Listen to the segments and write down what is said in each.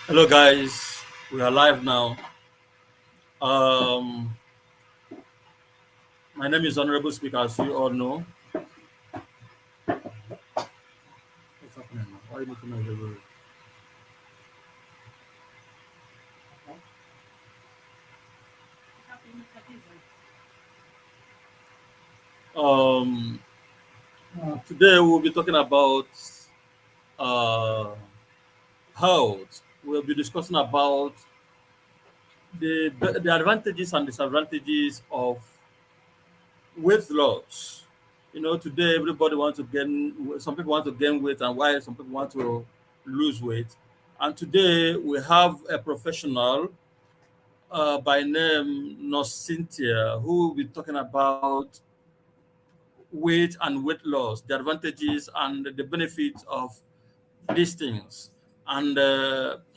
Hello, guys. We are live now. Um, my name is Honorable Speaker, as you all know. What's happening now? Why are you making noise everywhere? Um, Today we'll be talking about uh, health. We'll be discussing about the advantages and disadvantages of weight loss. Today everybody wants to gain. Some people want to gain weight, and why some people want to lose weight. And today we have a professional by name Nurse Cynthia, who will be talking about weight and weight loss, the advantages and the benefits of these things. And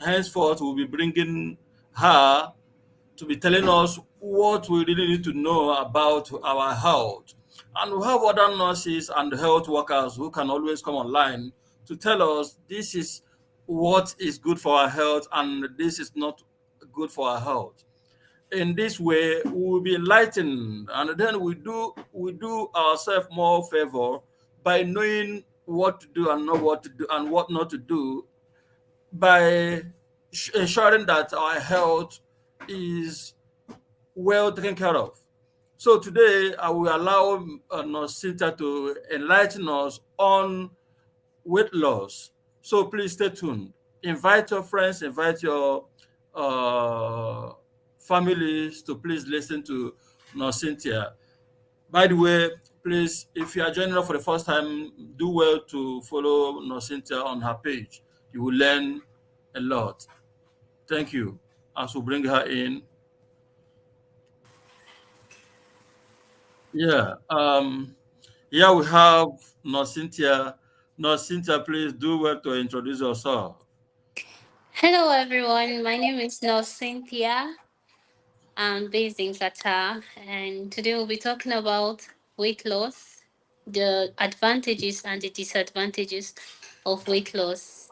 henceforth, we'll be bringing her to be telling us what we really need to know about our health. And we have other nurses and health workers who can always come online to tell us this is what is good for our health and this is not good for our health. In this way, we will be enlightened, and then we do ourselves more favor by knowing what to do and not what to do and what not to do, by ensuring that our health is well taken care of. So today, I will allow Nurse Cynthia to enlighten us on weight loss. So please stay tuned. Invite your friends, invite your uh, families to please listen to Nurse Cynthia. By the way, please, if you are joining us for the first time, do well to follow Nurse Cynthia on her page. You will learn a lot. Thank you. As we bring her in. Yeah. Here we have Nurse Cynthia. Nurse Cynthia, please do well to introduce yourself. Hello, everyone. My name is Nurse Cynthia. I'm based in Qatar, and today we'll be talking about weight loss, the advantages and the disadvantages of weight loss.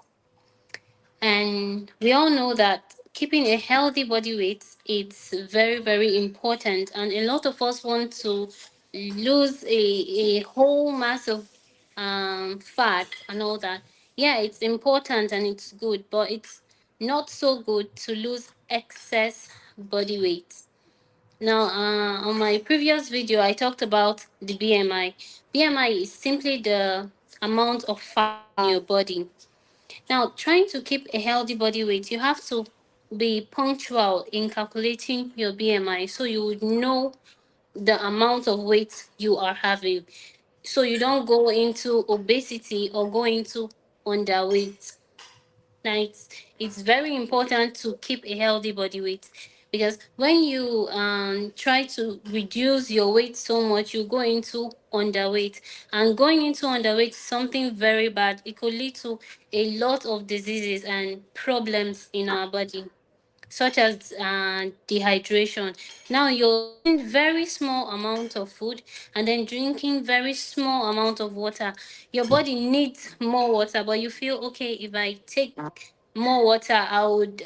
And we all know that keeping a healthy body weight is very, very important. And a lot of us want to lose a whole mass of fat and all that. Yeah, it's important and it's good, but it's not so good to lose excess body weight. Now, on my previous video, I talked about the BMI. BMI is simply the amount of fat in your body. Now, trying to keep a healthy body weight, you have to be punctual in calculating your BMI so you would know the amount of weight you are having. So you don't go into obesity or go into underweight. Now, it's very important to keep a healthy body weight because when you try to reduce your weight so much, you go into underweight, and going into underweight is something very bad. It could lead to a lot of diseases and problems in our body, such as dehydration. Now you're eating very small amount of food and then drinking very small amount of water. Your body needs more water, but you feel okay, if I take more water, I would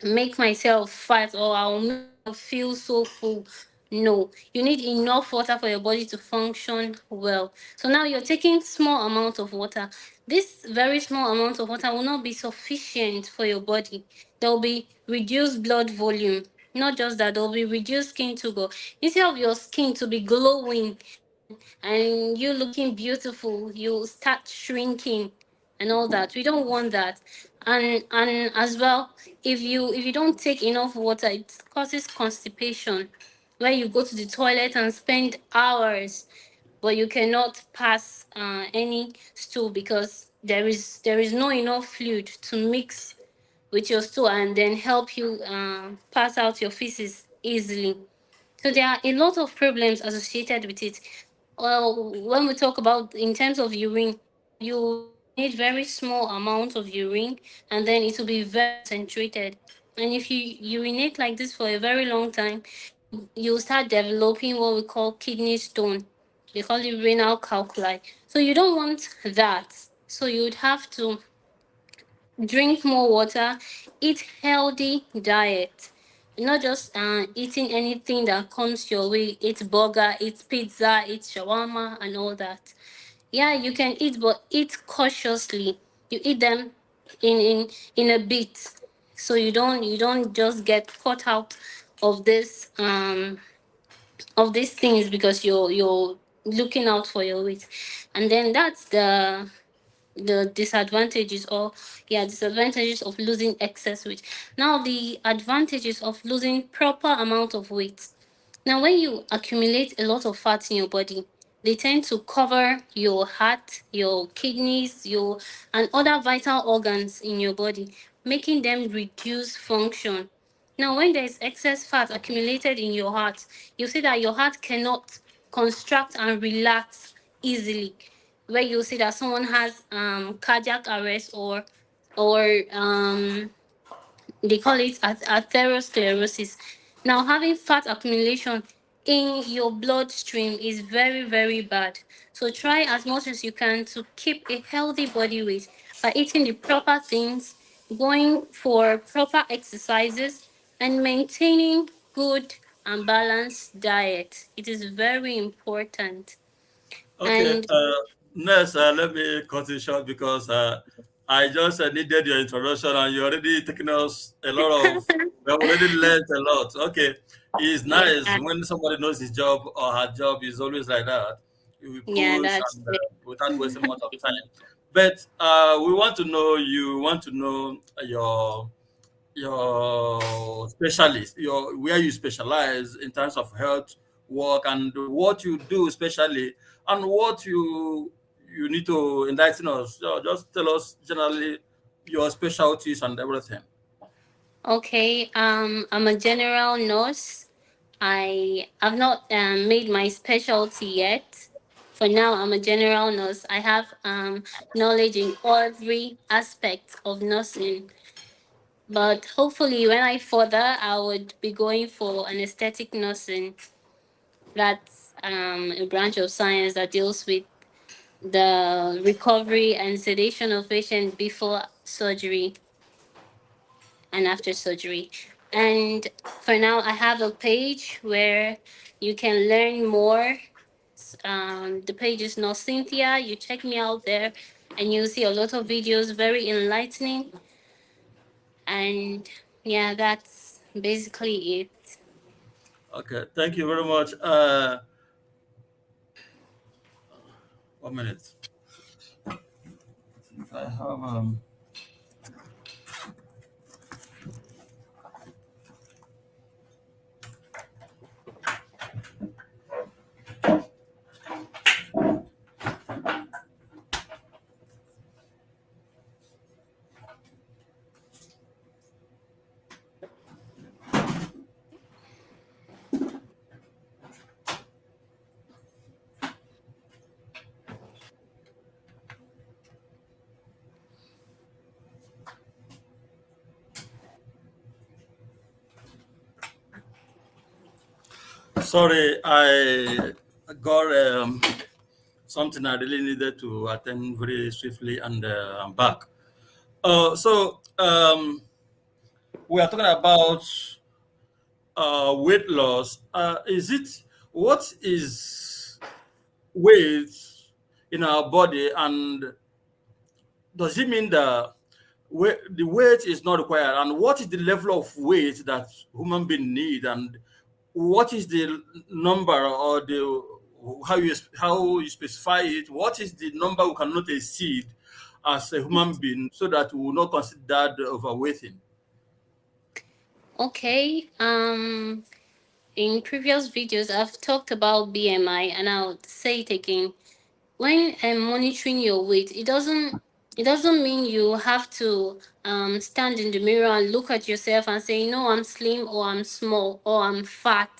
make myself fat, or I'll make myself feel so full. No, you need enough water for your body to function well. So now you're taking small amount of water. This very small amount of water will not be sufficient for your body. There will be reduced blood volume. Not just that, there will be reduced skin to go. Instead of your skin to be glowing and you looking beautiful, you start shrinking and all that. We don't want that. And as well, if you don't take enough water, it causes constipation, where you go to the toilet and spend hours, but you cannot pass any stool because there is no enough fluid to mix with your stool and then help you pass out your feces easily. So there are a lot of problems associated with it. Well, when we talk about in terms of urine, you urinate very small amount of urine, and then it will be very concentrated. And if you urinate like this for a very long time, you start developing what we call kidney stone. They call it renal calculi. So you don't want that. So you would have to drink more water, eat healthy diet, not just eating anything that comes your way. Eat burger, eat pizza, eat shawarma, and all that. Yeah, you can eat, but eat cautiously. You eat them in a bit, so you don't just get caught out of this of these things because you're looking out for your weight. And then that's the disadvantages, or yeah, disadvantages of losing excess weight. Now the advantages of losing proper amount of weight. Now when you accumulate a lot of fat in your body, they tend to cover your heart, your kidneys, your and other vital organs in your body, making them reduce function. Now when there is excess fat accumulated in your heart, you see that your heart cannot contract and relax easily, where you see that someone has cardiac arrest, or they call it atherosclerosis. Now, having fat accumulation in your bloodstream is very, very bad. So, try as much as you can to keep a healthy body weight by eating the proper things, going for proper exercises, and maintaining good and balanced diet. It is very important. Okay, And Nurse, let me cut it short because I just needed your introduction and you already taken us a lot of, we have already learned a lot. Okay, it's nice yeah, when somebody knows his job or her job is always like that. You will yeah, push that's and it. without wasting much of time. But we want to know, you want to know your specialist, your where you specialize in terms of health work and what you do especially and what you need to enlighten us. So just tell us generally your specialties and everything. Okay, I'm a general nurse. I have not made my specialty yet. For now, I'm a general nurse. I have knowledge in every aspect of nursing. But hopefully, when I further, I would be going for an aesthetic nursing. That's a branch of science that deals with the recovery and sedation of patients before surgery and after surgery. And for now, I have a page where you can learn more. The page is Nurse Cynthia. You check me out there, and you'll see a lot of videos, very enlightening. And yeah, that's basically it. Okay, thank you very much. 1 minute. I have sorry, I got something I really needed to attend very swiftly and I'm back. We are talking about weight loss. Is it what is weight in our body, and does it mean that the weight is not required? And what is the level of weight that human being need, and what is the number or the how you specify it? What is the number we cannot exceed as a human being so that we will not consider that overweighting? Okay. In previous videos, I've talked about BMI, and I'll say it again. When monitoring your weight, it doesn't mean you have to stand in the mirror and look at yourself and say, no, I'm slim, or I'm small, or I'm fat.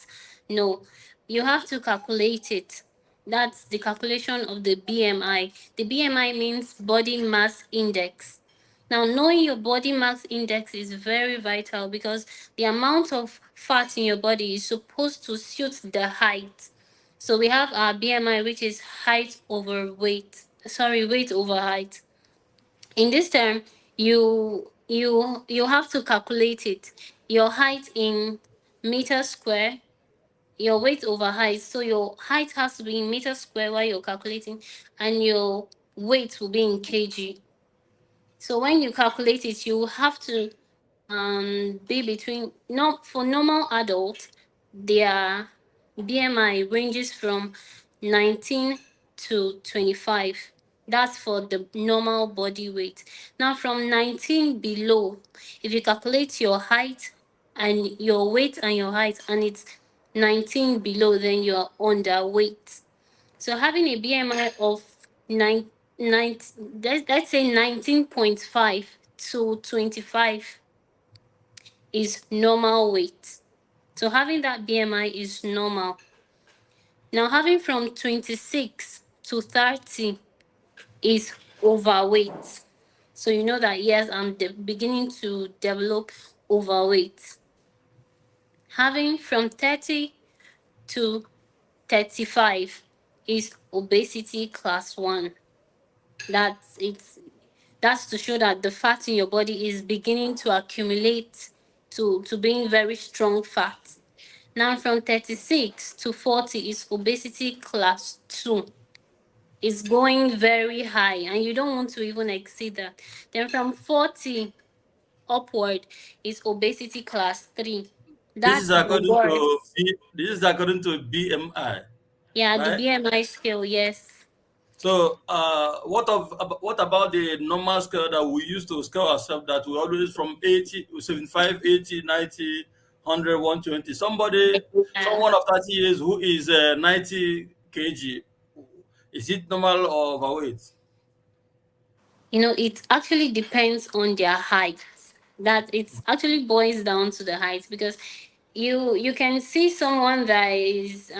No, you have to calculate it. That's the calculation of the BMI. The BMI means body mass index. Now, knowing your body mass index is very vital because the amount of fat in your body is supposed to suit the height. So we have our BMI, which is height over weight. Sorry, weight over height. In this term, you have to calculate it. Your height in meter square, your weight over height. So your height has to be in meter square while you're calculating, and your weight will be in kg. So when you calculate it, you have to be between, not for normal adult, their BMI ranges from 19 to 25. That's for the normal body weight. Now from 19 below, if you calculate your height and your weight and your height and it's 19 below, then you're underweight. So having a BMI of 9, 9 let's say 19.5 to 25 is normal weight. So having that BMI is normal. Now having from 26 to 30 is overweight. So you know that yes, I'm beginning to develop overweight. Having from 30 to 35 is obesity class 1. That's it's that's to show that the fat in your body is beginning to accumulate to being very strong fat. Now from 36 to 40 is obesity class 2. It's going very high and you don't want to even exceed that. Then from 40 upward is obesity class 3. This That's is the according to worst. this is according to BMI, Yeah, the right? BMI scale, yes. So, what about the normal scale that we used to scale ourselves, that we always from 80, 75, 80, 90, 100, 120? Uh, Someone of 30 years who is 90 kg, is it normal or overweight? it actually depends on their height. That it's actually boils down to the height because you can see someone that is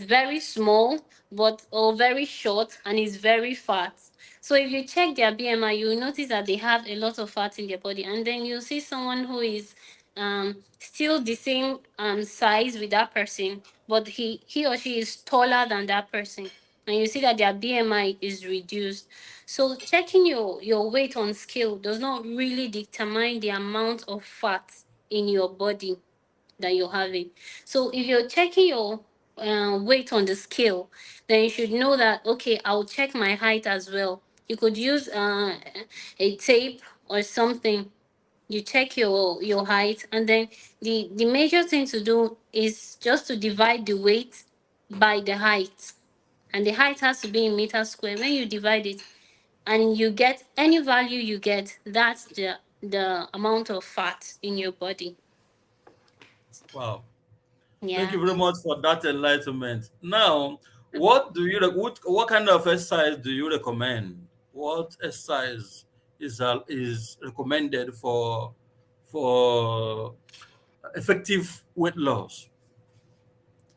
very small but or very short and is very fat. So if you check their BMI, you will notice that they have a lot of fat in their body, and then you see someone who is still the same size with that person, but he or she is taller than that person, and you see that their BMI is reduced. So checking your weight on scale does not really determine the amount of fat in your body that you're having. So if you're checking your weight on the scale, then you should know that, okay, I'll check my height as well. You could use a tape or something. You check your height, and then the major thing to do is just to divide the weight by the height, and the height has to be in meters square. When you divide it and you get any value you get, that's the amount of fat in your body. Wow. Thank Yeah. you very much for that enlightenment. Now, what kind of exercise do you recommend? What exercise is recommended for effective weight loss?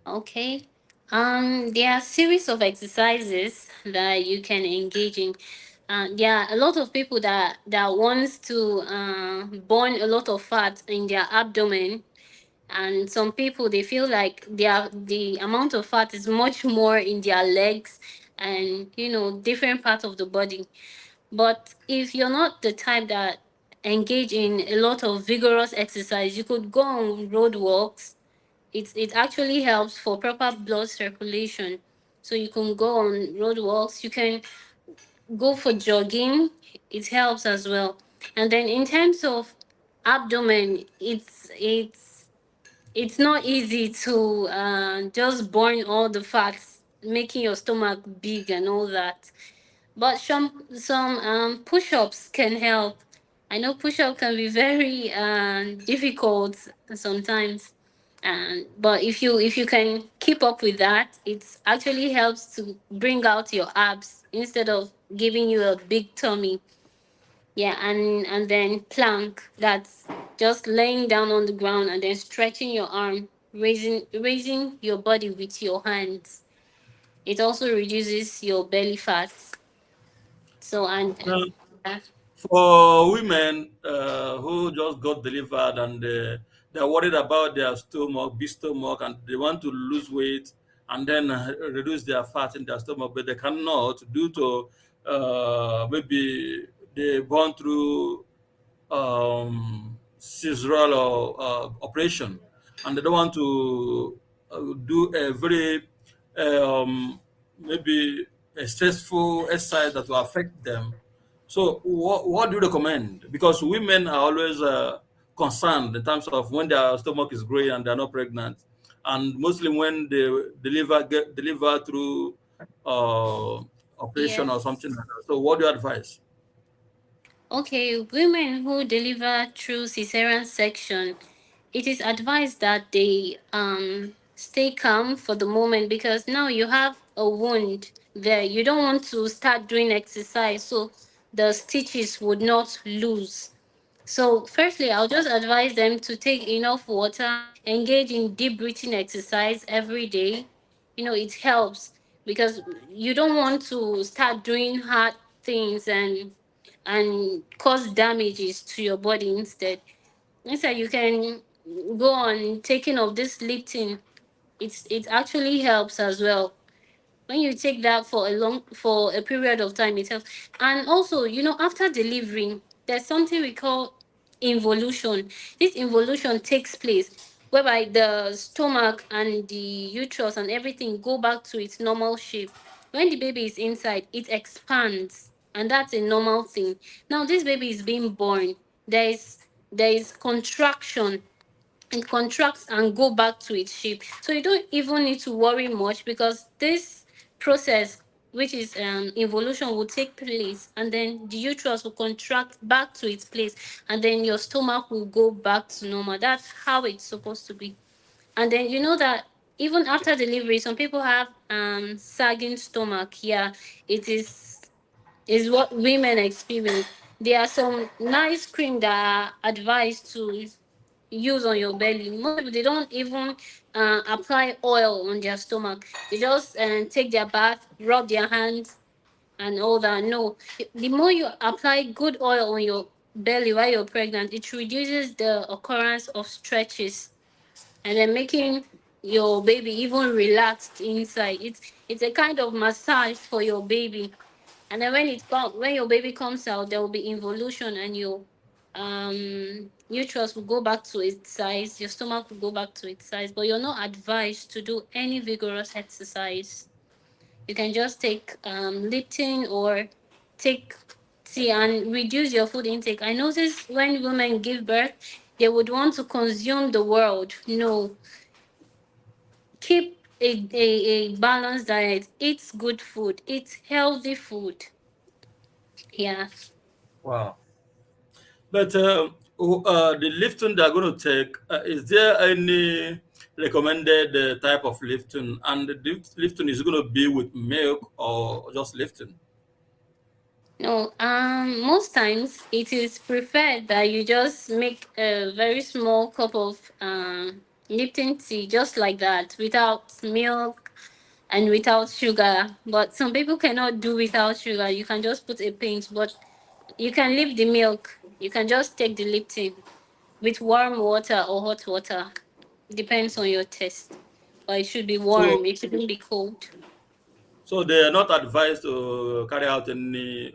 Okay. There are series of exercises that you can engage in. There are a lot of people that wants to burn a lot of fat in their abdomen, and some people they feel like the amount of fat is much more in their legs and different parts of the body. But if you're not the type that engage in a lot of vigorous exercise, you could go on road walks. It actually helps for proper blood circulation. So you can go on road walks, you can go for jogging, it helps as well. And then in terms of abdomen, it's not easy to just burn all the fats, making your stomach big and all that. But some push-ups can help. I know push-up can be very difficult sometimes, but if you can keep up with that, it actually helps to bring out your abs instead of giving you a big tummy. Yeah, and then plank. That's just laying down on the ground and then stretching your arm, raising your body with your hands. It also reduces your belly fat. So and Now, that. For women who just got delivered and they're worried about their stomach, big stomach, and they want to lose weight and then reduce their fat in their stomach, but they cannot due to maybe they born through cesarean or operation, and they don't want to do a very um, maybe a stressful exercise that will affect them. So, what do you recommend? Because women are always concerned in terms of when their stomach is growing and they're not pregnant, and mostly when they get deliver through uh, operation or Yes. something like that. So, what do you advise? Okay, women who deliver through cesarean section, it is advised that they stay calm for the moment because now you have a wound there. You don't want to start doing exercise so the stitches would not loose. So, firstly, I'll just advise them to take enough water, engage in deep breathing exercise every day. It helps because you don't want to start doing hard things and cause damages to your body instead. Instead, you can go on taking of this lifting. It actually helps as well when you take that for a period of time. It helps. And also, after delivering, there's something we call involution. This involution takes place whereby the stomach and the uterus and everything go back to its normal shape. When the baby is inside, it expands, and that's a normal thing. Now this baby is being born. There is contraction. It contracts and go back to its shape. So you don't even need to worry much because this process, which is involution, will take place, and then the uterus will contract back to its place, and then your stomach will go back to normal. That's how it's supposed to be. And then you know that even after delivery, some people have sagging stomach. Yeah, it is what women experience. There are some nice cream that are advised to use on your belly. Most people, they don't even apply oil on their stomach. They just take their bath, rub their hands, and all that. No, the more you apply good oil on your belly while you're pregnant, it reduces the occurrence of stretches and then making your baby even relaxed inside. It's a kind of massage for your baby. And then when your baby comes out, there will be involution, and your uterus will go back to its size, your stomach will go back to its size. But you're not advised to do any vigorous exercise. You can just take lifting or take tea and reduce your food intake. I notice when women give birth, they would want to consume the world. No, keep a balanced diet. Eat good food. Eat healthy food. Yeah. Wow. But the lifting they're going to take, is there any recommended type of lifting? And the lifting is going to be with milk or just lifting? No, most times it is preferred that you just make a very small cup of Lipton tea, just like that, without milk and without sugar. But some people cannot do without sugar. You can just put a pinch, but you can leave the milk. You can just take the Lipton with warm water or hot water. Depends on your taste. But it should be warm. So, It shouldn't be cold. so they are not advised to carry out any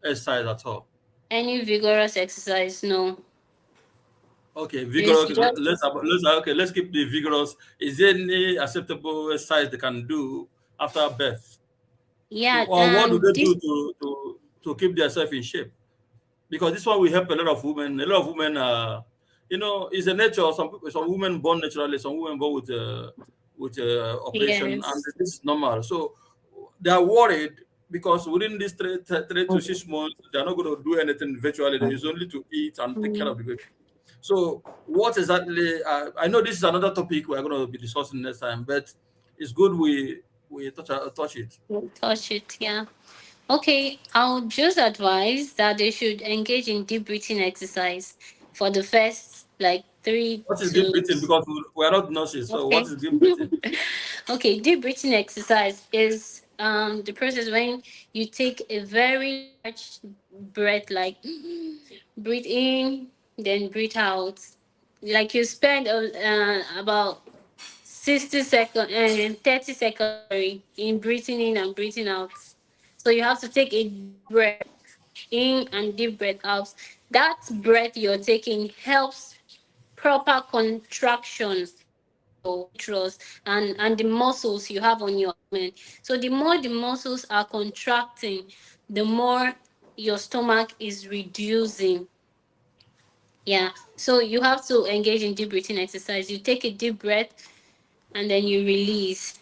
exercise at all. Any vigorous exercise, no. Okay, You vigorous. should just Let's keep the vigorous. Is there any acceptable exercise they can do after birth? yeah. Or what do they do This to keep themselves in shape? Because this one will help a lot of women. A lot of women, it's a nature. Some women born naturally, some women born with operation, and Yes. this is normal. So they are worried because within these 3 to 6 months, they are not going to do anything virtually. There is only to eat and take care Mm, of the baby. So what exactly? I know this is another topic we're going to be discussing next time, but it's good we touch it. we'll touch it. Yeah. Okay. I'll just advise that they should engage in deep breathing exercise for the first like three What is deep to. breathing? Because we are not nurses, so what Okay. is deep breathing? Okay. Deep breathing exercise is the process when you take a very large breath, like breathe in, then breathe out. Like you spend about 60 seconds and 30 seconds, sorry, in breathing in and breathing out. So you have to take a deep breath in and deep breath out. That breath you're taking helps proper contraction of your uterus and the muscles you have on your abdomen. So the more the muscles are contracting, the more your stomach is reducing. Yeah. So you have to engage in deep breathing exercise. You take a deep breath and then you release.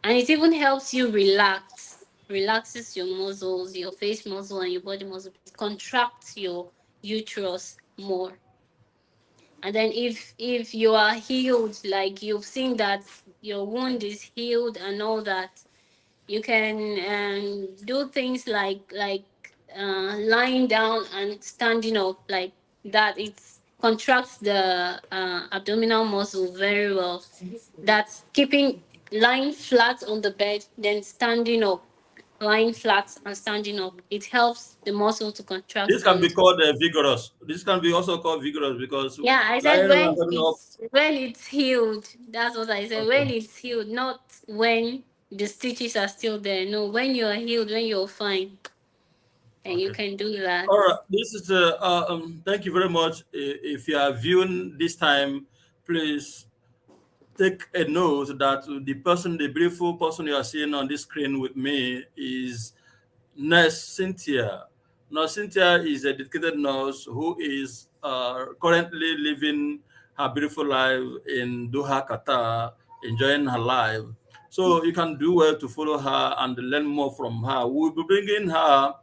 And it even helps you relax. Relaxes your muscles, your face muscle and your body muscle. It contracts your uterus more. And then if you are healed, like you've seen that your wound is healed and all that, you can do things like lying down and standing up like that. It contracts the abdominal muscle very well. That's keeping lying flat on the bed, then standing up, lying flat and standing up. It helps the muscle to contract. This can And be called vigorous. This can be also called vigorous because yeah, I said lying and standing up. when it's healed. That's what I said. Okay. When it's healed, not when the stitches are still there. No, when you're healed, when you're fine, and you Okay. can do that. All right. This is thank you very much. If you are viewing this time, please take a note that the beautiful person you are seeing on this screen with me is Nurse Cynthia. Nurse Cynthia is a dedicated nurse who is currently living her beautiful life in Doha, Qatar, enjoying her life. So you can do well to follow her and learn more from her. We'll be bringing her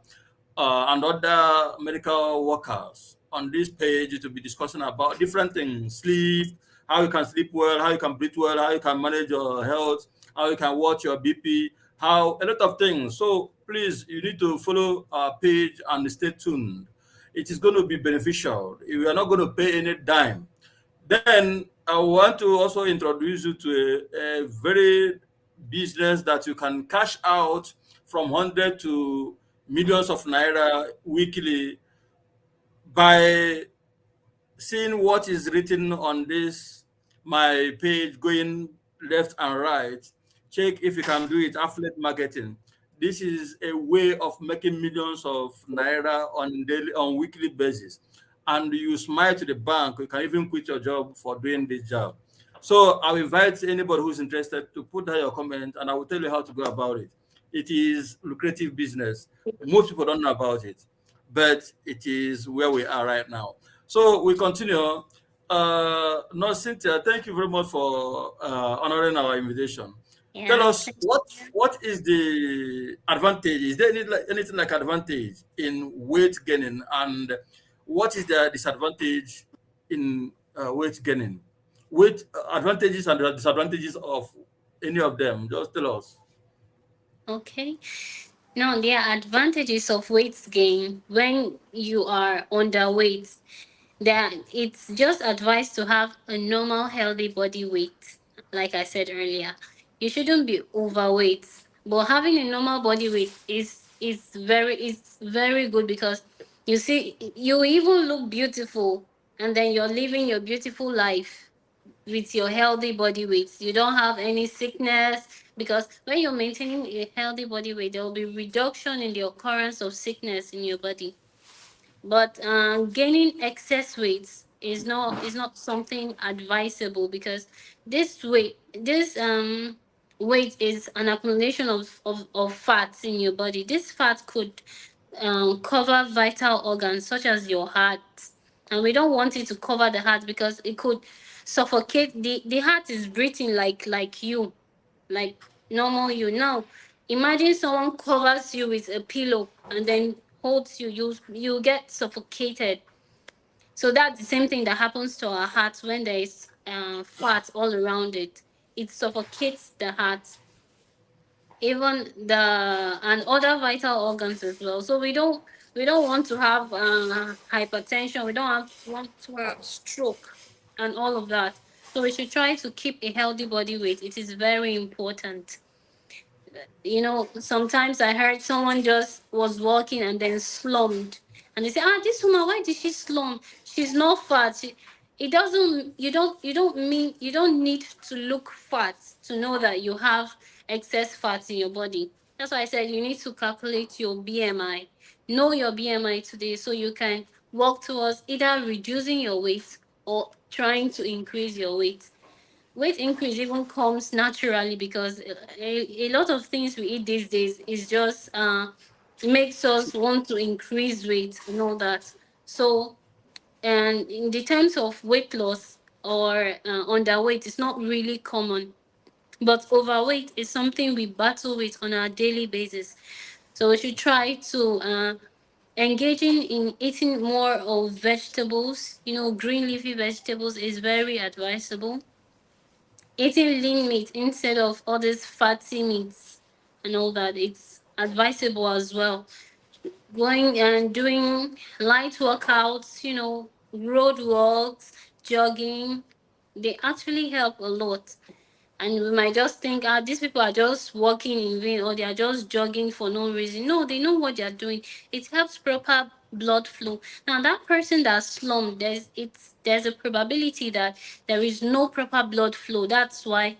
and other medical workers on this page to be discussing about different things: sleep, how you can sleep well, how you can breathe well, how you can manage your health, how you can watch your BP, how a lot of things. So please, you need to follow our page and stay tuned. It is going to be beneficial. We are not going to pay any dime. Then I want to also introduce you to a very business that you can cash out from 100 to millions of naira weekly by seeing what is written on this my page, going left and right. Check if you can do it. Affiliate marketing. This is a way of making millions of naira on daily, on weekly basis, and you smile to the bank. You can even quit your job for doing this job. So I invite anybody who's interested to put down your comment, and I will tell you how to go about it. It is lucrative business. Most people don't know about it, but it is where we are right now. So we continue. No, Cynthia, thank you very much for honoring our invitation. Tell Yeah. us what is the advantage? Is there anything like advantage in weight gaining, and what is the disadvantage in weight gaining? Weight advantages and the disadvantages of any of them. Just tell us. Okay. Now, there are advantages of weight gain when you are underweight. That it's just advised to have a normal, healthy body weight. Like I said earlier, you shouldn't be overweight. But having a normal body weight is very good because you see you even look beautiful, and then you're living your beautiful life with your healthy body weight. You don't have any sickness because when you're maintaining a healthy body weight, there will be reduction in the occurrence of sickness in your body. But gaining excess weight is not something advisable because this weight is an accumulation of fats in your body. This fat could cover vital organs such as your heart, and we don't want it to cover the heart because it could suffocate. The heart is breathing like you, like normal you. Now imagine someone covers you with a pillow and then holds you, you get suffocated. So that's the same thing that happens to our heart when there is fat all around it. It suffocates the heart, even the and other vital organs as well. So we don't want to have hypertension. We don't want to have stroke and all of that. So we should try to keep a healthy body weight. It is very important. Sometimes I heard someone just was walking and then slumped, and they say, this woman, why did she slump? She's not fat. It doesn't. You don't need to look fat to know that you have excess fat in your body. That's why I said you need to calculate your BMI. Know your BMI today so you can work towards either reducing your weight or trying to increase your weight. Weight increase even comes naturally because a lot of things we eat these days is just makes us want to increase weight and all that. So, and in the terms of weight loss or underweight, it's not really common, but overweight is something we battle with on a daily basis. So we should try to engaging in eating more of vegetables. Green leafy vegetables is very advisable. Eating lean meat instead of all these fatty meats and all that, it's advisable as well. Going and doing light workouts, road walks, jogging, they actually help a lot. And we might just think, these people are just walking in vain or they are just jogging for no reason. No, they know what they are doing. It helps proper blood flow. Now, that person that's slumped, there's a probability that there is no proper blood flow. That's why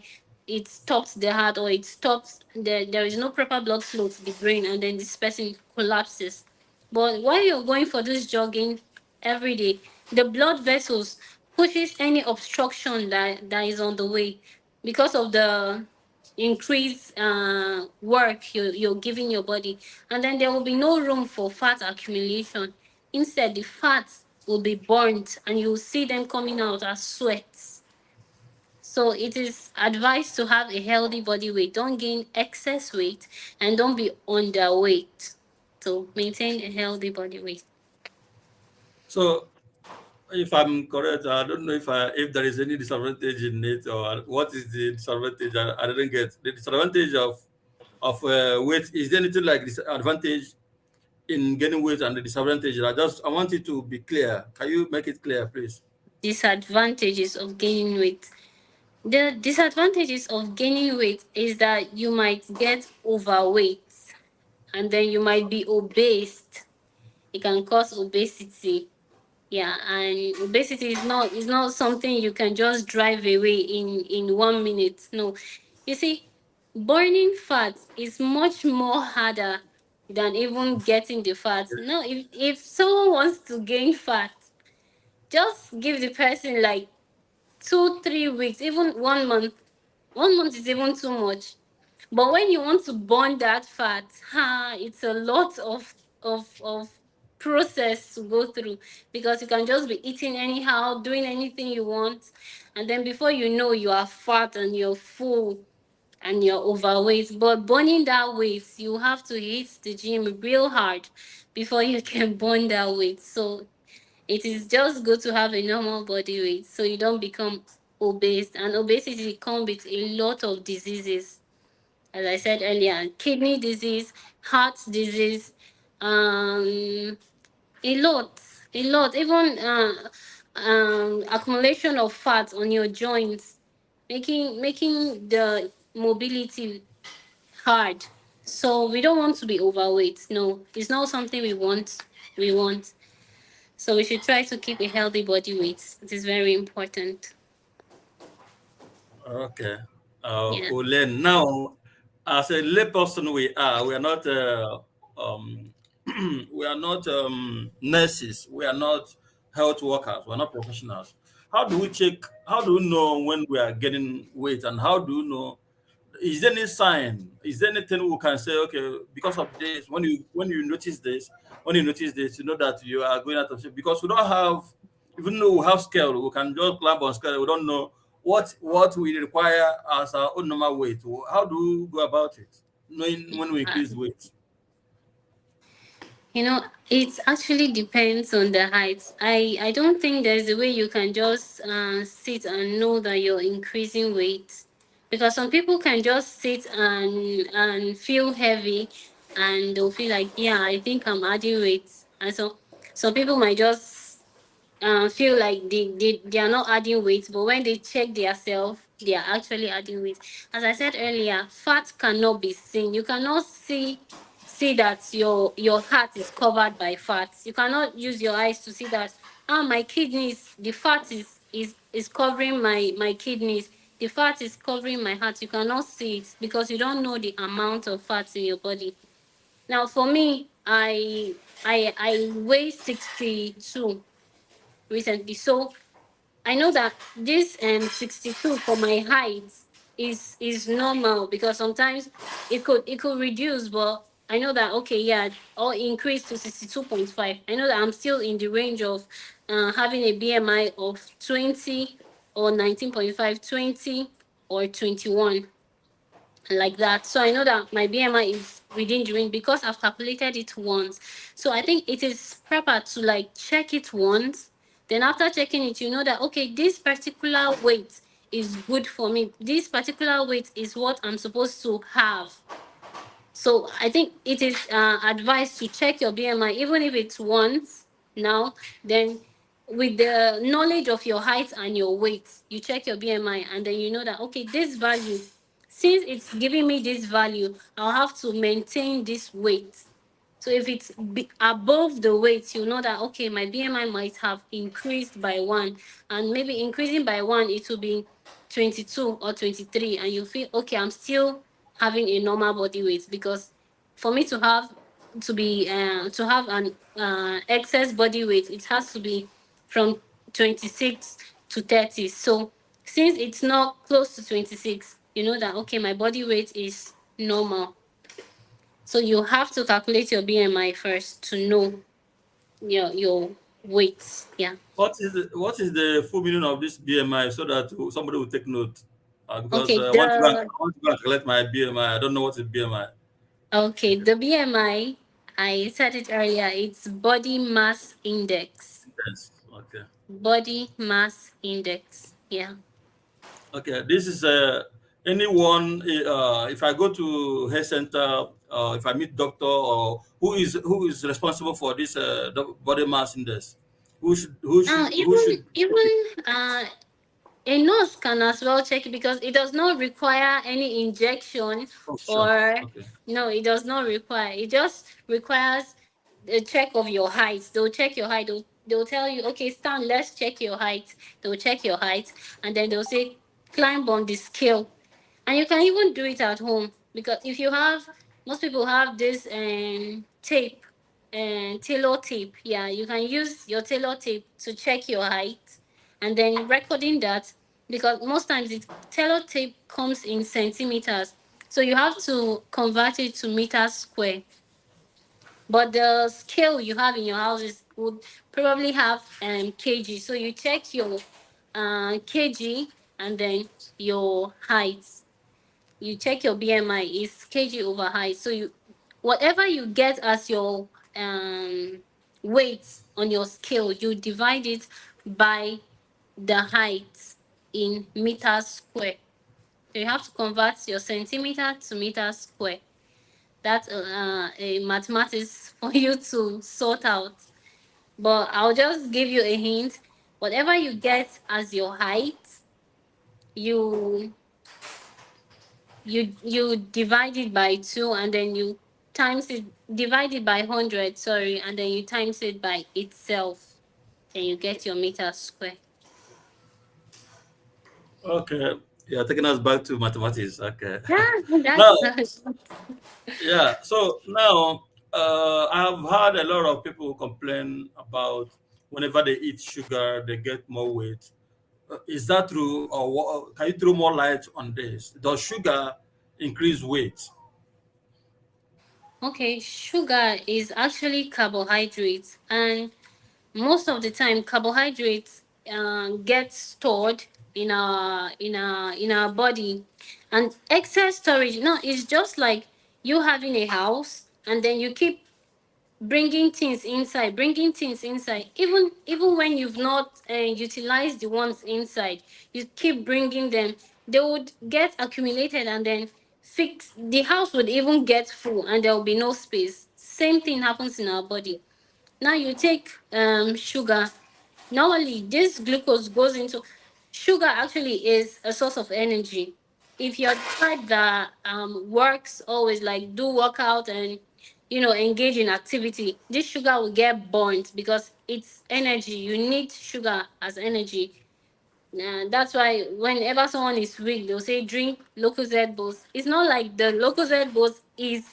it stops the heart, or it stops there is no proper blood flow to the brain, and then this person collapses. But while you're going for this jogging every day, the blood vessels pushes any obstruction that is on the way because of the increased work you're giving your body. And then there will be no room for fat accumulation. Instead, the fats will be burnt and you'll see them coming out as sweats. So it is advised to have a healthy body weight. Don't gain excess weight and don't be underweight. So maintain a healthy body weight. So, if I'm correct, I don't know if there is any disadvantage in it, or what is the disadvantage. I didn't get the disadvantage of weight. Is there anything like disadvantage in gaining weight and the disadvantage? I want it to be clear. Can you make it clear, please? Disadvantages of gaining weight. The disadvantages of gaining weight is that you might get overweight and then you might be obese. It can cause obesity. Yeah, and obesity is not something you can just drive away in 1 minute. No. You see, burning fat is much more harder than even getting the fat. No, if someone wants to gain fat, just give the person like 2 3 weeks, even 1 month. 1 month is even too much. But when you want to burn that fat, it's a lot of process to go through, because you can just be eating anyhow, doing anything you want, and then before you know, you are fat and you're full and you're overweight. But burning that weight, you have to hit the gym real hard before you can burn that weight. So it is just good to have a normal body weight so you don't become obese. And obesity comes with a lot of diseases, as I said earlier: kidney disease, heart disease, um, a lot, a lot. Even accumulation of fat on your joints, making the mobility hard. So we don't want to be overweight. No, it's not something we want. We want. So we should try to keep a healthy body weight. It is very important. Okay. Yeah. Olen, now, as a layperson, we are not um, we are not nurses. We are not health workers. We are not professionals. How do we check? How do we know when we are getting weight, and how do you know? Is there any sign? Is there anything we can say? Okay, because of this, when you notice this, you know that you are going out of shape. Because we don't have, even though we have scale, we can just clamp on scale. We don't know what we require as our own normal weight. How do we go about it? Knowing when we Uh, increase weight. it actually depends on the height. I don't think there's a way you can just sit and know that you're increasing weight, because some people can just sit and feel heavy, and they'll feel like, yeah, I think I'm adding weight. And so some people might just feel like they are not adding weight, but when they check themselves, they are actually adding weight. As I said earlier, fat cannot be seen. You cannot see that your heart is covered by fat. You cannot use your eyes to see that, my kidneys, the fat is covering my kidneys. The fat is covering my heart. You cannot see it because you don't know the amount of fat in your body. Now, for me, I weigh 62 recently, so I know that this 62 for my height is normal, because sometimes it could reduce, but I know that, okay, yeah, or increase to 62.5. I know that I'm still in the range of having a BMI of 20 or 19.5, 20 or 21, like that. So I know that my BMI is within the range because I've calculated it once. So I think it is proper to like check it once. Then after checking it, you know that, okay, this particular weight is good for me. This particular weight is what I'm supposed to have. So I think it is advised to check your BMI, even if it's once now. Then, with the knowledge of your height and your weight, you check your BMI, and then you know that, okay, this value, since it's giving me this value, I'll have to maintain this weight. So if it's above the weight, you know that, okay, my BMI might have increased by one, and maybe increasing by one, it will be 22 or 23, and you feel, okay, I'm still having a normal body weight, because for me to have an excess body weight, it has to be from 26 to 30. So since it's not close to 26, you know that, okay, my body weight is normal. So you have to calculate your BMI first to know your weight. Yeah. What is the full meaning of this BMI so that somebody will take note? Because Okay. I want to go and, The I want to go and collect my BMI. I don't know what is BMI. BMI, I said it earlier. It's body mass index. Yes. Okay. Body mass index. Yeah. Okay. This is anyone. If I go to health center, if I meet doctor, or who is responsible for this body mass index, who should check it? Even a nurse can as well check it, because it does not require any injection, Oh, sure. or Okay. no, it does not require. It just requires a check of your height. They'll check your height. They'll tell you, okay, Stan, let's check your height. They'll check your height, and then they'll say, climb on the scale. And you can even do it at home, because if you have, most people have this tape and tailor tape. Yeah, you can use your tailor tape to check your height, and then recording that, because most times it tailor tape comes in centimeters, so you have to convert it to meters square. But the scale you have in your houses would probably have kg. So you check your kg, and then your height. You check your BMI is kg over height. So you, whatever you get as your weight on your scale, you divide it by the height in meters square. So you have to convert your centimeter to meters square. That's a mathematics for you to sort out. But I'll just give you a hint. Whatever you get as your height, you you divide it by two, and then you times it, divide it by 100, sorry, and then you times it by itself. Then you get your meter square. Okay. Yeah, taking us back to mathematics. Okay. Yeah, Now, that's yeah. So now, I've heard a lot of people complain about whenever they eat sugar, they get more weight. Is that true, or can you throw more light on this? Does sugar increase weight? okay. Sugar is actually carbohydrates, and most of the time carbohydrates get stored in our body, and excess storage, no, it's just like you having a house, and then you keep bringing things inside, even when you've not utilized the ones inside, you keep bringing them. They would get accumulated, and then fix the house would even get full, and there will be no space. Same thing happens in our body. Now you take sugar. Normally this glucose goes into sugar actually is a source of energy. If you're the type that works always, like do workout and engage in activity, this sugar will get burnt because it's energy. You need sugar as energy. That's why whenever someone is weak, they'll say drink Locozed boost. It's not like the Locozed boost is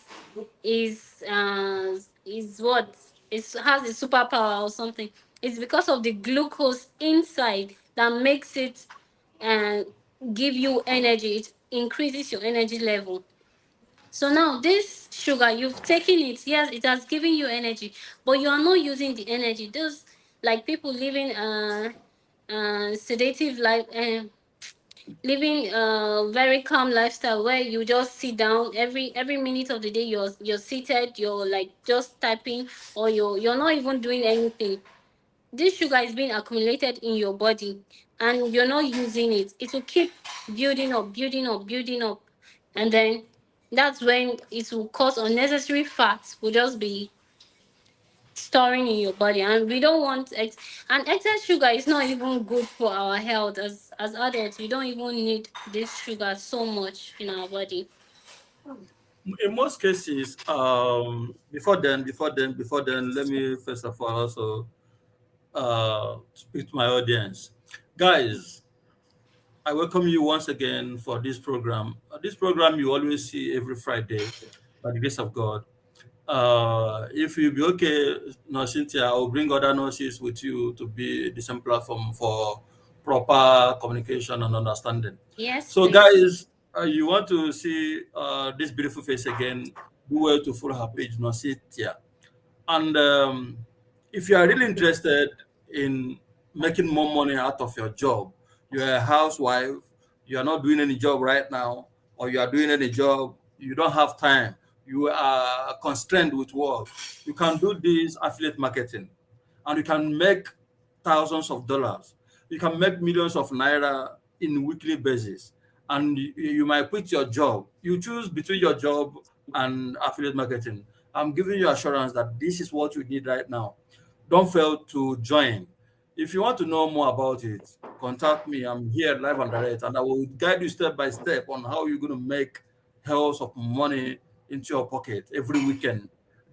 what it has a superpower or something. It's because of the glucose inside that makes it uh, give you energy. It increases your energy level. So now this sugar, you've taken it. Yes, it has given you energy, but you are not using the energy. Those like people living sedative life and living a very calm lifestyle where you just sit down every minute of the day. You're seated. You're like just typing, or you're not even doing anything. This sugar is being accumulated in your body, and you're not using it. It will keep building up, building up, building up, and then that's when it will cause unnecessary fats will just be storing in your body, and we don't want and excess sugar is not even good for our health. As adults, we don't even need this sugar so much in our body. In most cases, before then, let me first of all also speak to my audience. Guys, I welcome you once again for this program. This program you always see every Friday by the grace of God. If you be okay, Nurse Cynthia, I'll bring other nurses with you to be the same platform for proper communication and understanding. Yes, So, please. guys, you want to see this beautiful face again, do well to follow her page, Nurse Cynthia. And if you are really interested in making more money out of your job, you're a housewife, you are not doing any job right now, or you are doing any job, you don't have time, you are constrained with work, you can do this affiliate marketing and you can make thousands of dollars. You can make millions of naira in weekly basis. And you might quit your job. You choose between your job and affiliate marketing. I'm giving you assurance that this is what you need right now. Don't fail to join. If you want to know more about it, contact me. I'm here live and direct, and I will guide you step by step on how you're going to make hells of money into your pocket every weekend.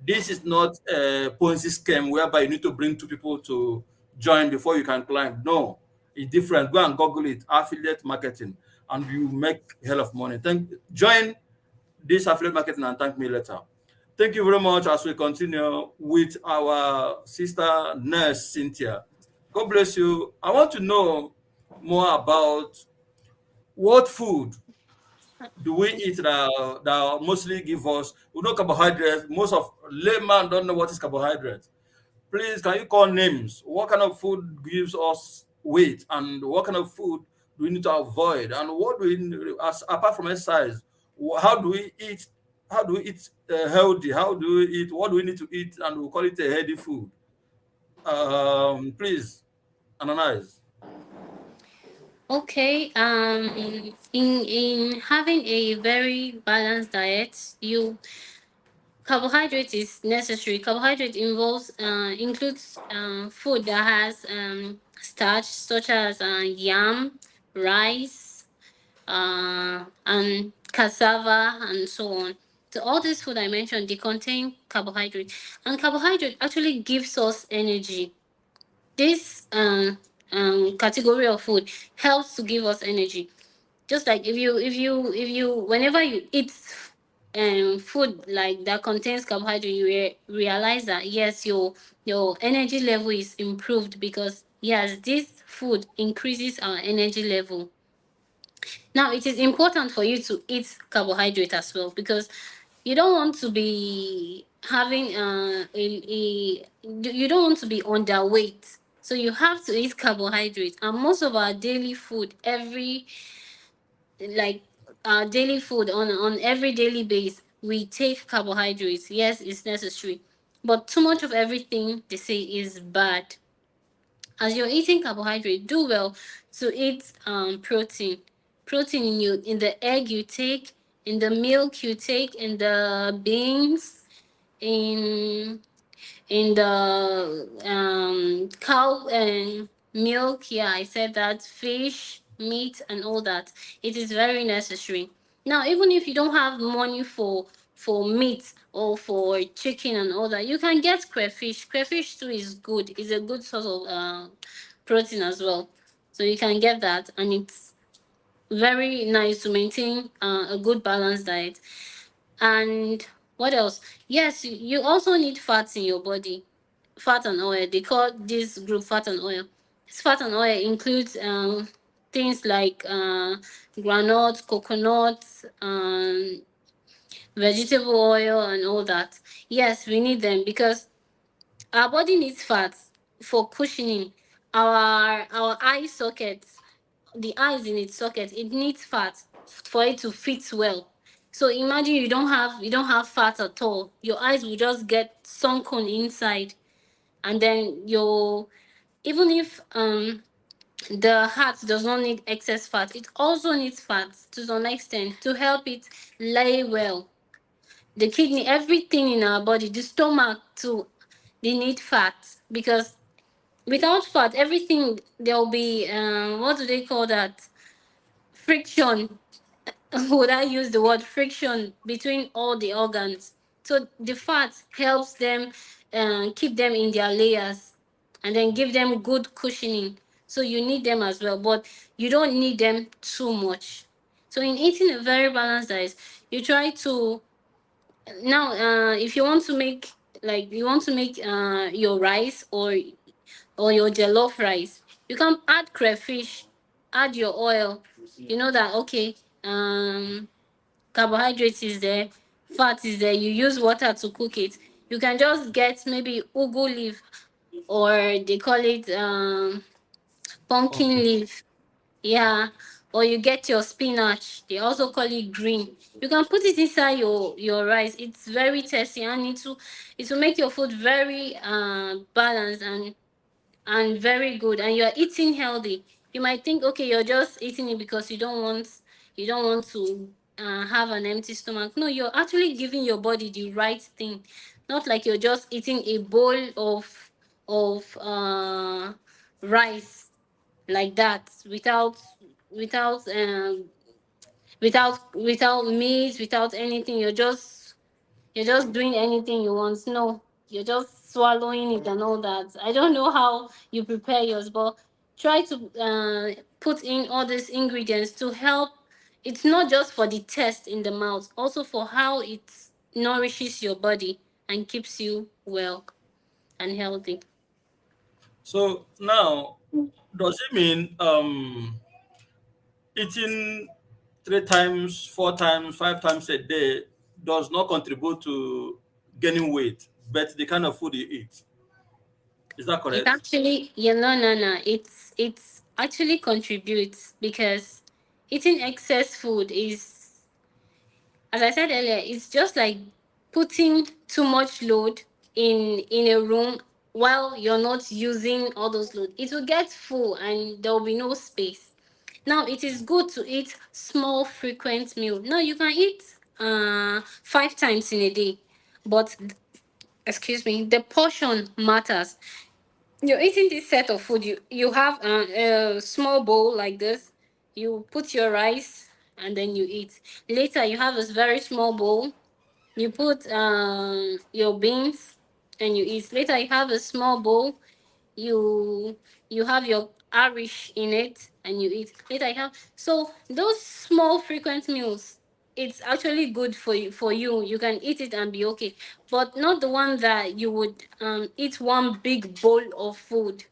This is not a Ponzi scheme whereby you need to bring two people to join before you can climb. No, it's different. Go and Google it, affiliate marketing, and you make hell of money. Join this affiliate marketing and thank me later. Thank you very much as we continue with our sister nurse Cynthia. God bless you. I want to know more about what food do we eat that mostly give us, we know carbohydrates. Most of layman don't know what is carbohydrate. Please, can you call names? What kind of food gives us weight, and what kind of food do we need to avoid? And what do we, as apart from exercise, how do we eat? How do we eat healthy? How do we eat? What do we need to eat? And we call it a healthy food. Please analyze. Okay. In having a very balanced diet, you carbohydrate is necessary. Carbohydrate involves includes food that has starch, such as yam, rice, and cassava, and so on. So all these food I mentioned, they contain carbohydrate, and carbohydrate actually gives us energy. This category of food helps to give us energy. Just like if you whenever you eat food like that contains carbohydrate, you realize that yes, your energy level is improved because yes, this food increases our energy level. Now it is important for you to eat carbohydrate as well, because you don't want to be having you don't want to be underweight. So you have to eat carbohydrate, and most of our daily food, every like our daily food on every daily base, we take carbohydrates. Yes, it's necessary, but too much of everything they say is bad. As you're eating carbohydrate, do well to eat protein in the egg you take, in the milk you take, in the beans, in the cow and milk, yeah, I said that, fish, meat, and all that. It is very necessary. Now, even if you don't have money for meat or for chicken and all that, you can get crayfish. Crayfish too is good. It's a good source of protein as well. So you can get that, and it's very nice to maintain a good balanced diet. And what else? Yes, you also need fats in your body. Fat and oil. They call this group fat and oil. This fat and oil includes things like granite, coconut, vegetable oil, and all that. Yes, we need them because our body needs fats for cushioning. Our eye sockets, the eyes in its socket, it needs fat for it to fit well. So imagine you don't have fat at all. Your eyes will just get sunken inside, and then your even if the heart does not need excess fat, it also needs fat to some extent to help it lay well. The kidney, everything in our body, the stomach too, they need fat because without fat, everything there'll be what do they call that? Friction. Would I use the word friction between all the organs? So the fat helps them keep them in their layers and then give them good cushioning. So you need them as well, but you don't need them too much. So in eating a very balanced diet, you try to now if you want to make your rice or your jollof rice, you can add crayfish, add your oil. You know that okay, carbohydrate is there, fat is there. You use water to cook it. You can just get maybe ugu leaf, or they call it pumpkin Okay. leaf. Yeah. Or you get your spinach. They also call it green. You can put it inside your rice. It's very tasty, and it will make your food very balanced and very good, and you're eating healthy. You might think okay, you're just eating it because you don't want to have an empty stomach. No, you're actually giving your body the right thing, not like you're just eating a bowl of rice like that without without meat, without anything. You're just doing anything you want. No, you're just swallowing it and all that. I don't know how you prepare yours, but try to put in all these ingredients to help. It's not just for the taste in the mouth, also for how it nourishes your body and keeps you well and healthy. So now, does it mean eating 3 times, 4 times, 5 times a day does not contribute to gaining weight, but the kind of food you eat? Is that It correct? actually, yeah, no. It's actually contributes because eating excess food is, as I said earlier, it's just like putting too much load in a room while you're not using all those load. It will get full and there will be no space. Now it is good to eat small frequent meal. Now you can eat 5 times in a day, but excuse me, the portion matters. You're eating this set of food. You have a small bowl like this. You put your rice and then you eat. Later you have this very small bowl. You put your beans and you eat. Later you have a small bowl. You have your irish in it and you eat. Later you have, so those small frequent meals, it's actually good for you. You can eat it and be okay, but not the one that you would eat one big bowl of food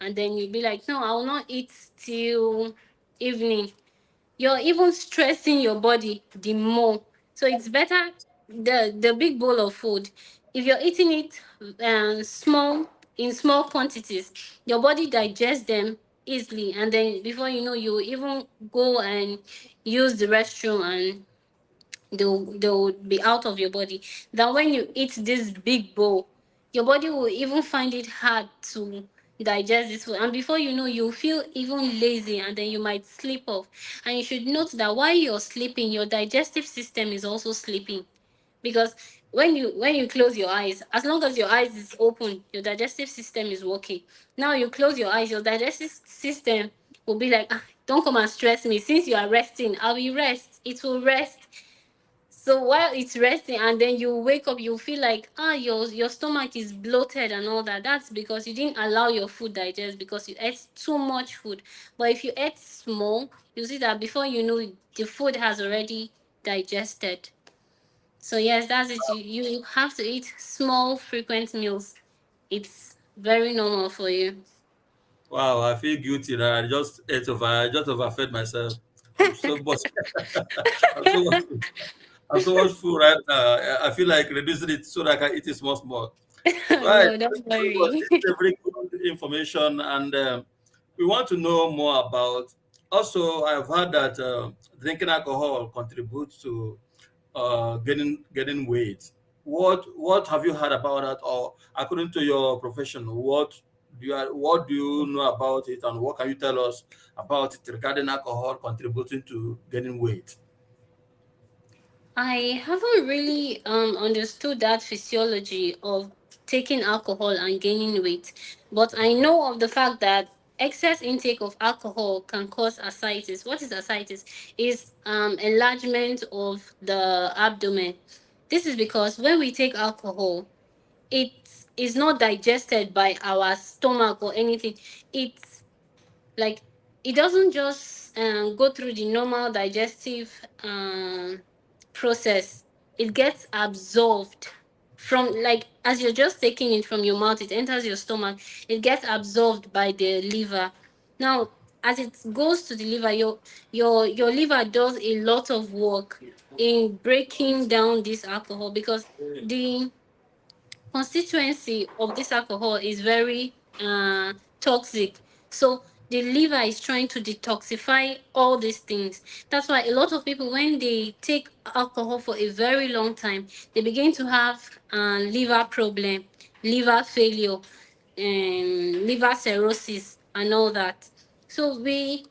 and then you'd be like, no, I will not eat till evening. You're even stressing your body the more. So it's better the big bowl of food. If you're eating it small in small quantities, your body digests them easily, and then before you know, you even go and use the restroom, and they'll be out of your body. Then when you eat this big bowl, your body will even find it hard to digest this food, and before you know, you feel even lazy, and then you might sleep off. And you should note that while you're sleeping, your digestive system is also sleeping because when you close your eyes, as long as your eyes is open, your digestive system is working. Now you close your eyes, your digestive system will be like, ah, don't come and stress me. Since you are resting, I will rest. It will rest. So while it's resting, and then you wake up, you feel like, ah, your stomach is bloated and all that. That's because you didn't allow your food digest, because you ate too much food. But if you ate small, you see that before you know it, the food has already digested. So yes, that's it. You have to eat small, frequent meals. It's very normal for you. Wow, I feel guilty that I just overfed myself. I'm so much I'm so much I'm so much full right now. I feel like reducing it so that I can eat it small small. Right. No, don't Thank you very much. worry. This is a very good information, and we want to know more about. Also, I've heard that drinking alcohol contributes to getting weight. What have you heard about that, or according to your profession, what do you know about it, and what can you tell us about it regarding alcohol contributing to gaining weight? I haven't really understood that physiology of taking alcohol and gaining weight, but I know of the fact that excess intake of alcohol can cause ascites. What is ascites? Is enlargement of the abdomen. This is because when we take alcohol, it is not digested by our stomach or anything. It's like it doesn't just go through the normal digestive process. It gets absorbed from, like, as you're just taking it from your mouth, it enters your stomach, it gets absorbed by the liver. Now, as it goes to the liver, your liver does a lot of work in breaking down this alcohol, because the constituency of this alcohol is very toxic. So the liver is trying to detoxify all these things. That's why a lot of people, when they take alcohol for a very long time, they begin to have liver problem, liver failure, liver cirrhosis, and all that. So we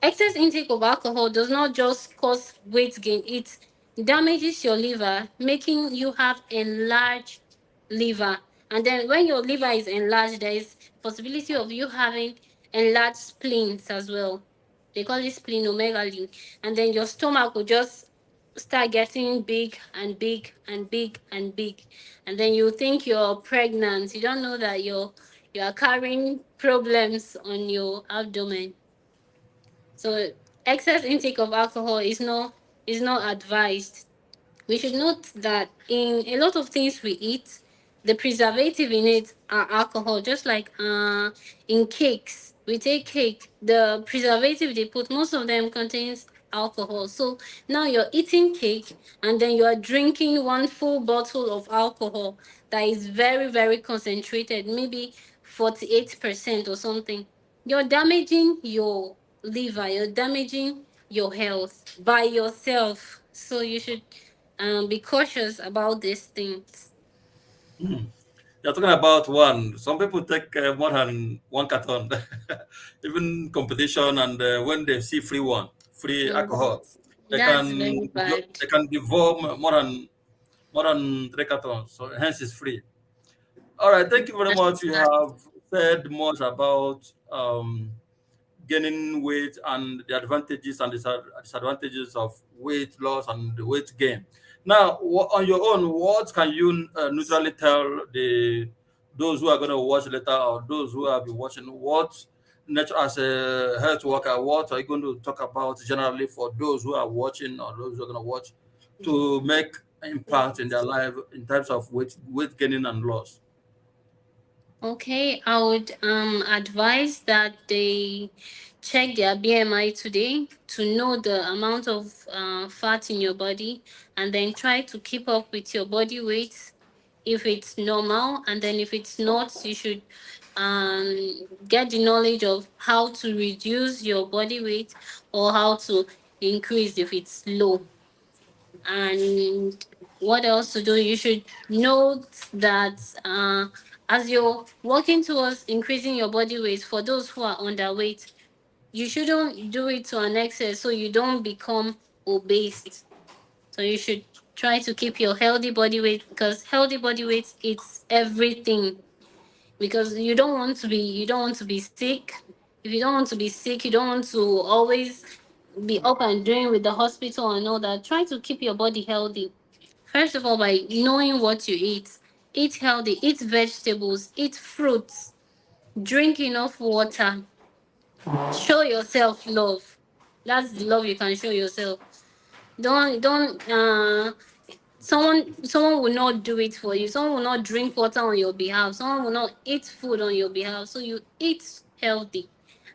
excess intake of alcohol does not just cause weight gain, it damages your liver, making you have enlarged liver. And then when your liver is enlarged, there is possibility of you having enlarged spleens as well. They call it splenomegaly. And then your stomach will just start getting big and big and big and big. And then you think you're pregnant. You don't know that you are carrying problems on your abdomen. So excess intake of alcohol is not advised. We should note that in a lot of things we eat, the preservative in it are alcohol. Just like in cakes, we take cake, the preservative they put, most of them contains alcohol. So now you're eating cake and then you are drinking one full bottle of alcohol that is very, very concentrated, maybe 48% or something. You're damaging your liver, you're damaging your health by yourself. So you should be cautious about these things. Hmm. You're talking about one. Some people take more than one carton, even competition, and when they see free Mhm. alcohol, That's very bad. they can devour more than three cartons. So hence it's free. All right, thank you very much. That's You bad. have said much about gaining weight and the advantages and disadvantages of weight loss and the weight gain. Now, on your own, what can you neutrally tell the those who are going to watch later or those who have been watching? What natural as a health worker, what are you going to talk about generally for those who are watching or those who are going to watch to make impact in their life in terms of weight gaining and loss? Okay, I would advise that they check their BMI today to know the amount of fat in your body, and then try to keep up with your body weight if it's normal, and then if it's not, you should get the knowledge of how to reduce your body weight or how to increase if it's low. And what else to do? You should note that as you're working towards increasing your body weight, for those who are underweight, you shouldn't do it to an excess so you don't become obese. So you should try to keep your healthy body weight, because healthy body weight it's everything. Because you don't want to be sick. If you don't want to be sick, you don't want to always be up and doing with the hospital and all that. Try to keep your body healthy. First of all, by knowing what you eat. Eat healthy, eat vegetables, eat fruits, drink enough water, show yourself love. That's the love you can show yourself. Don't someone will not do it for you. Someone will not drink water on your behalf. Someone will not eat food on your behalf. So you eat healthy.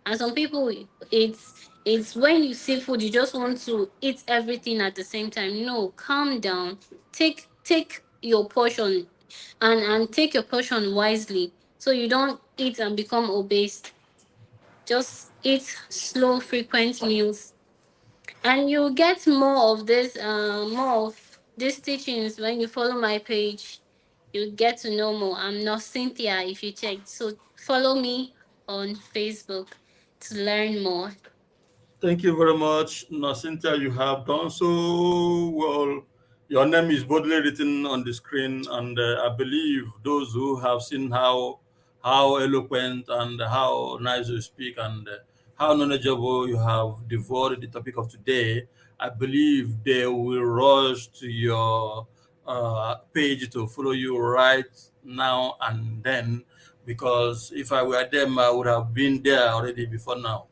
And some people, it's when you see food you just want to eat everything at the same time. No, calm down. Take your portion, and take your portion wisely, so you don't eat and become obese. Just eat slow frequent meals, and you get more of these teachings when you follow my page. You get to know more. I'm not Cynthia if you check. So follow me on Facebook to learn more. Thank you very much, Nurse Cynthia. You have done so well. Your name is boldly written on the screen, and I believe those who have seen how eloquent and how nice you speak and how knowledgeable you have devoured the topic of today, I believe they will rush to your page to follow you right now and then. Because if I were them, I would have been there already before now.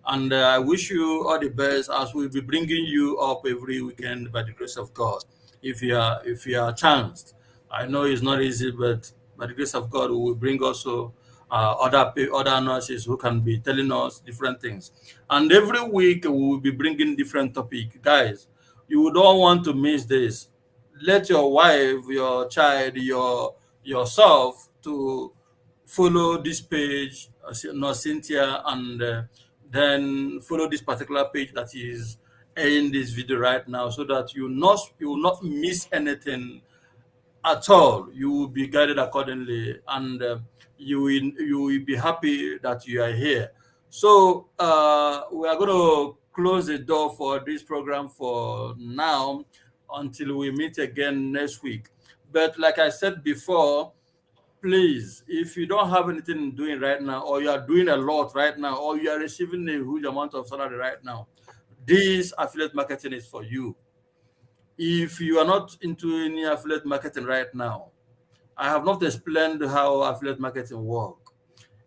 And I wish you all the best as we'll be bringing you up every weekend by the grace of God. If you are chanced, I know it's not easy, but by the grace of God, we will bring also other nurses who can be telling us different things. And every week we will be bringing different topic. Guys, you don't want to miss this. Let your wife, your child, yourself to follow this page, Nurse Cynthia, and then follow this particular page that is in this video right now, so that you will not miss anything at all. You will be guided accordingly, and you will be happy that you are here. So we are going to close the door for this program for now until we meet again next week. But like I said before, please, if you don't have anything doing right now, or you are doing a lot right now, or you are receiving a huge amount of salary right now, this affiliate marketing is for you. If you are not into any affiliate marketing right now, I have not explained how affiliate marketing works.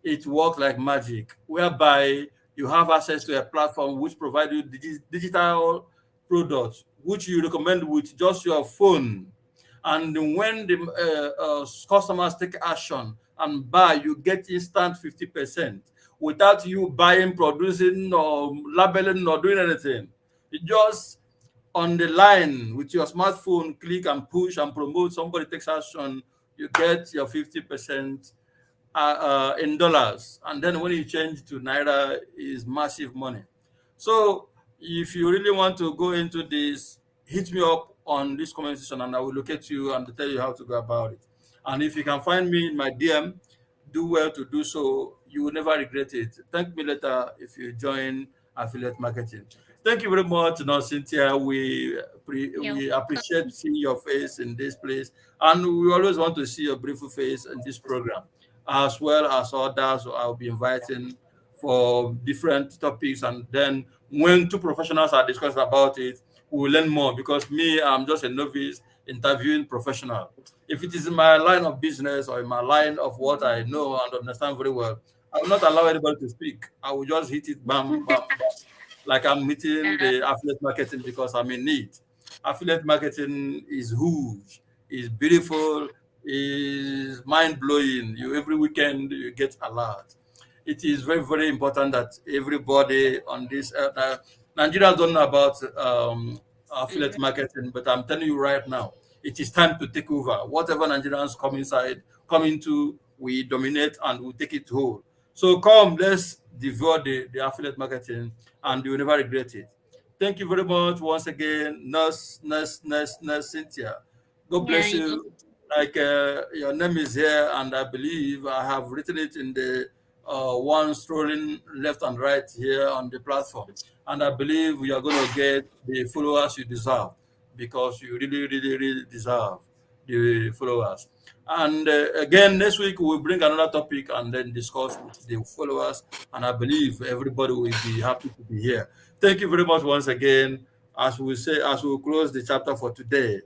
It works like magic, whereby you have access to a platform which provides you digital products, which you recommend with just your phone. And when the customers take action and buy, you get instant 50% without you buying, producing, or labeling, or doing anything. You just on the line with your smartphone, click and push and promote. Somebody takes action, you get your 50% in dollars, and then when you change to naira, is massive money. So if you really want to go into this, hit me up on this comment section, and I will locate you and tell you how to go about it. And if you can find me in my DM, do well to do so. You will never regret it. Thank me later if you join affiliate marketing. Thank you very much, now Cynthia. You're We welcome. appreciate seeing your face in this place, and we always want to see your beautiful face in this program, as well as others I'll be inviting for different topics. And then when two professionals are discussing about it, we will learn more, because me, I'm just a novice interviewing professional. If it is in my line of business or in my line of what I know and understand very well, I will not allow anybody to speak. I will just hit it bam, bam, bam, like I'm hitting Uh, the affiliate marketing because I'm in need. Affiliate marketing is huge, is beautiful, is mind blowing. You every weekend you get a lot. It is very, very important that everybody on this Nigerians don't know about affiliate mm, marketing, but I'm telling you right now, it is time to take over. Whatever Nigerians come into, we dominate and we take it whole. So come, let's devour the affiliate marketing, and you will never regret it. Thank you very much once again, Nurse Cynthia. God yeah, bless you you. Like your name is here, and I believe I have written it in the one strolling left and right here on the platform. And I believe we are going to get the followers you deserve. because you really, really, really deserve the followers. And again, next week we'll bring another topic and then discuss with the followers. And I believe everybody will be happy to be here. Thank you very much once again. As we close the chapter for today,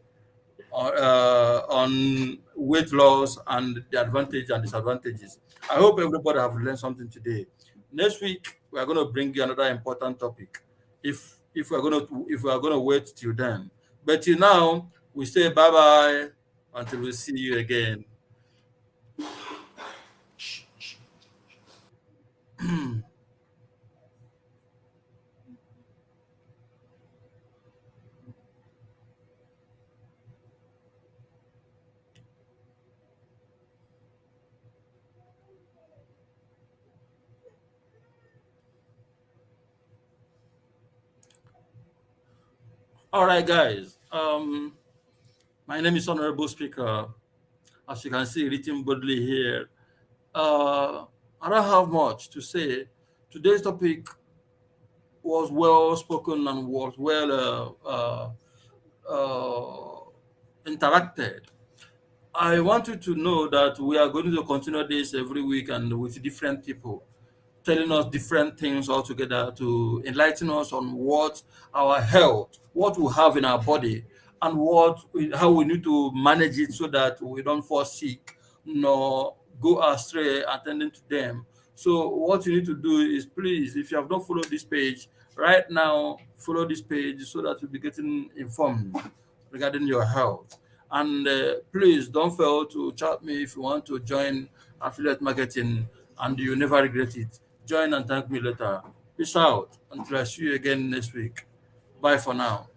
on weight loss and the advantage and disadvantages. I hope everybody have learned something today. Next week we are going to bring you another important topic. If we are going to wait till then, but till now we say bye bye until we see you again. All right, guys. My name is Honorable Speaker. As you can see, written boldly here. I don't have much to say. Today's topic was well spoken and was well interacted. I want you to know that we are going to continue this every week and with different people, telling us different things altogether to enlighten us on what our health, what we have in our body, and how we need to manage it so that we don't fall sick nor go astray attending to them. So what you need to do is, please, if you have not followed this page right now, follow this page so that you'll be getting informed regarding your health. And please don't fail to chat me if you want to join affiliate marketing and you never regret it. Join and thank me later. Peace out until I see you again next week. Bye for now.